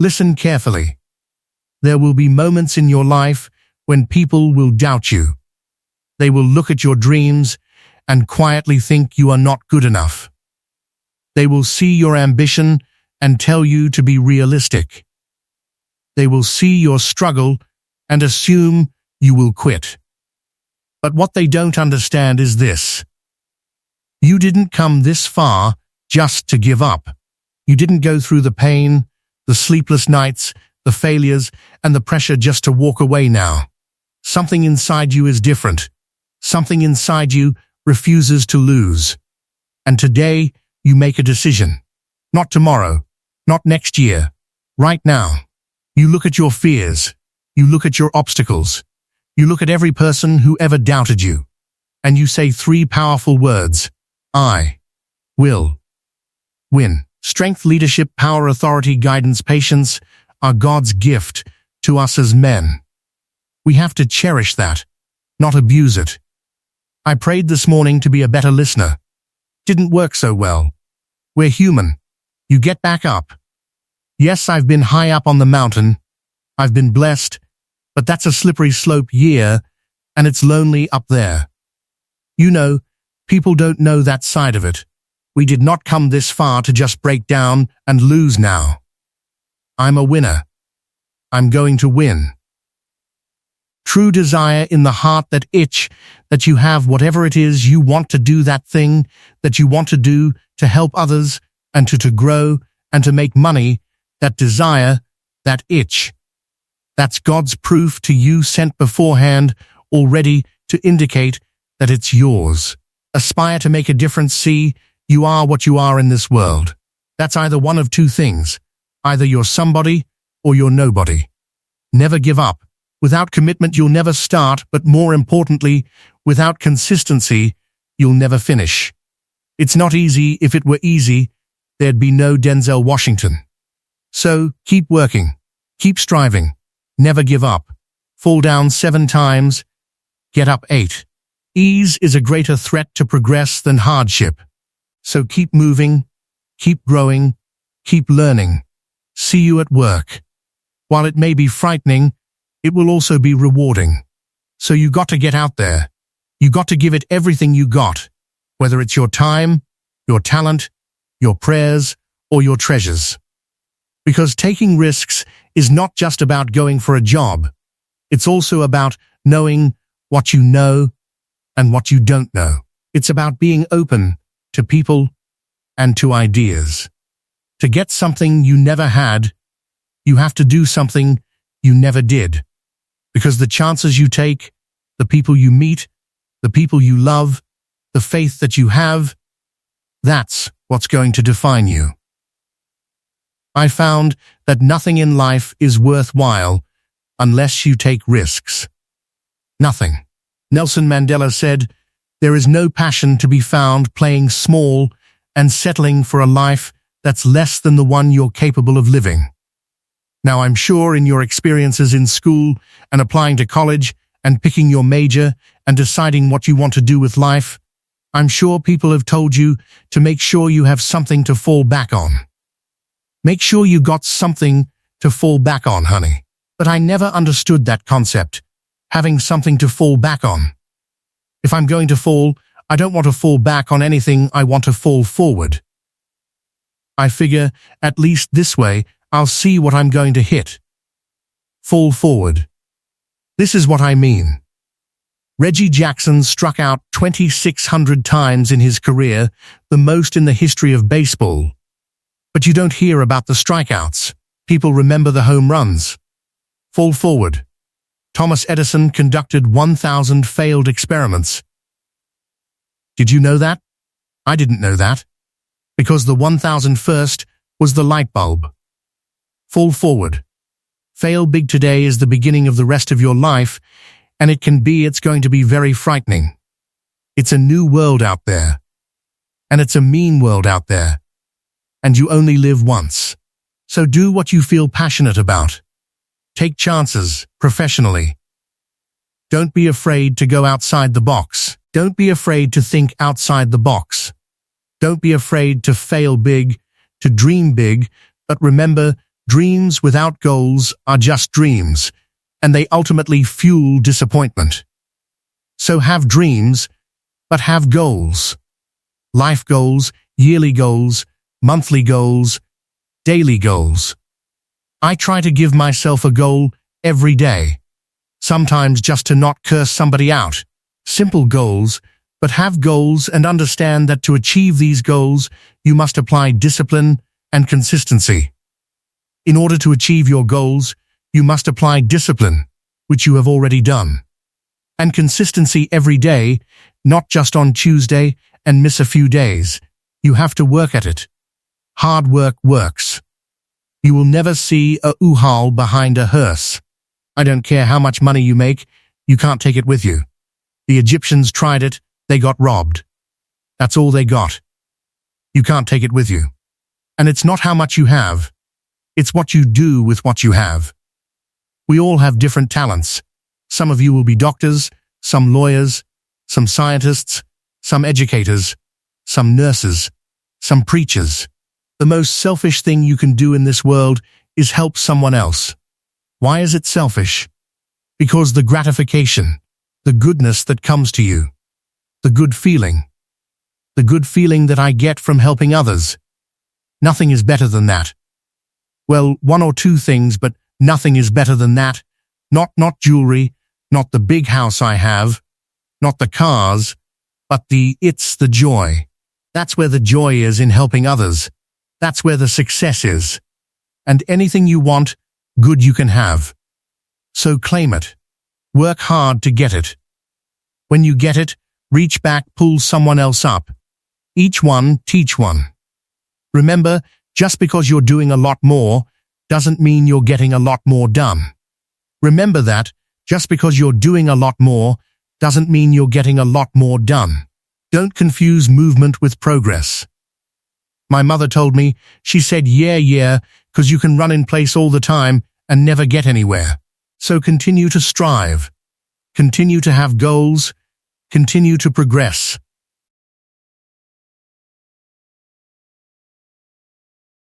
Listen carefully. There will be moments in your life when people will doubt you. They will look at your dreams and quietly think you are not good enough. They will see your ambition and tell you to be realistic. They will see your struggle and assume you will quit. But what they don't understand is this. You didn't come this far just to give up. You didn't go through the pain, the sleepless nights, the failures, and the pressure just to walk away now. Something inside you is different. Something inside you refuses to lose. And today, you make a decision. Not tomorrow, not next year, right now. You look at your fears. You look at your obstacles. You look at every person who ever doubted you. And you say three powerful words. I will win. Strength, leadership, power, authority, guidance, patience are God's gift to us as men. We have to cherish that, not abuse it. I prayed this morning to be a better listener. Didn't work so well. We're human. You get back up. Yes, I've been high up on the mountain. I've been blessed, but that's a slippery slope year, and it's lonely up there. You know, people don't know that side of it. We did not come this far to just break down and lose now. I'm a winner. I'm going to win. True desire in the heart, that itch, that you have whatever it is you want to do, that thing that you want to do to help others and to grow and to make money, that desire, that itch. That's God's proof to you, sent beforehand already to indicate that it's yours. Aspire to make a difference. See, you are what you are in this world. That's either one of two things. Either you're somebody or you're nobody. Never give up. Without commitment, you'll never start, but more importantly, without consistency, you'll never finish. It's not easy. If it were easy, there'd be no Denzel Washington. So keep working, keep striving, never give up. Fall down 7 times, get up 8. Ease is a greater threat to progress than hardship. So keep moving, keep growing, keep learning. See you at work. While it may be frightening, it will also be rewarding. So you got to get out there. You got to give it everything you got, whether it's your time, your talent, your prayers, or your treasures. Because taking risks is not just about going for a job. It's also about knowing what you know and what you don't know. It's about being open to people and to ideas. To get something you never had, you have to do something you never did. Because the chances you take, the people you meet, the people you love, the faith that you have, that's what's going to define you. I found that nothing in life is worthwhile unless you take risks. Nothing. Nelson Mandela said, "There is no passion to be found playing small and settling for a life that's less than the one you're capable of living." Now, I'm sure in your experiences in school and applying to college and picking your major and deciding what you want to do with life, I'm sure people have told you to make sure you have something to fall back on. Make sure you got something to fall back on, honey. But I never understood that concept, having something to fall back on. If I'm going to fall, I don't want to fall back on anything. I want to fall forward. I figure, at least this way, I'll see what I'm going to hit. Fall forward. This is what I mean. Reggie Jackson struck out 2,600 times in his career, the most in the history of baseball. But you don't hear about the strikeouts. People remember the home runs. Fall forward. Thomas Edison conducted 1,000 failed experiments. Did you know that? I didn't know that. Because the 1,001st was the light bulb. Fall forward. Fail big today is the beginning of the rest of your life, and it's going to be very frightening. It's a new world out there. And it's a mean world out there. And you only live once. So do what you feel passionate about. Take chances, professionally. Don't be afraid to go outside the box. Don't be afraid to think outside the box. Don't be afraid to fail big, to dream big, but remember Dreams without goals are just dreams, and they ultimately fuel disappointment. So have dreams, but have goals. Life goals, yearly goals, monthly goals, daily goals. I try to give myself a goal every day, sometimes just to not curse somebody out. Simple goals, but have goals and understand that to achieve these goals, you must apply discipline and consistency. In order to achieve your goals, you must apply discipline, which you have already done, and consistency every day, not just on Tuesday and miss a few days. You have to work at it. Hard work works. You will never see a U-Haul behind a hearse. I don't care how much money you make, you can't take it with you. The Egyptians tried it, they got robbed. That's all they got. You can't take it with you. And it's not how much you have. It's what you do with what you have. We all have different talents. Some of you will be doctors, some lawyers, some scientists, some educators, some nurses, some preachers. The most selfish thing you can do in this world is help someone else. Why is it selfish? Because the gratification, the goodness that comes to you, the good feeling that I get from helping others. Nothing is better than that. Well, one or two things, but nothing is better than that. Not jewelry, not the big house I have, not the cars, but it's the joy. That's where the joy is, in helping others. That's where the success is. And anything you want, good you can have. So claim it. Work hard to get it. When you get it, reach back, pull someone else up. Each one, teach one. Remember, just because you're doing a lot more doesn't mean you're getting a lot more done. Remember that, just because you're doing a lot more doesn't mean you're getting a lot more done. Don't confuse movement with progress. My mother told me, she said, yeah, 'cause you can run in place all the time and never get anywhere. So continue to strive. Continue to have goals. Continue to progress.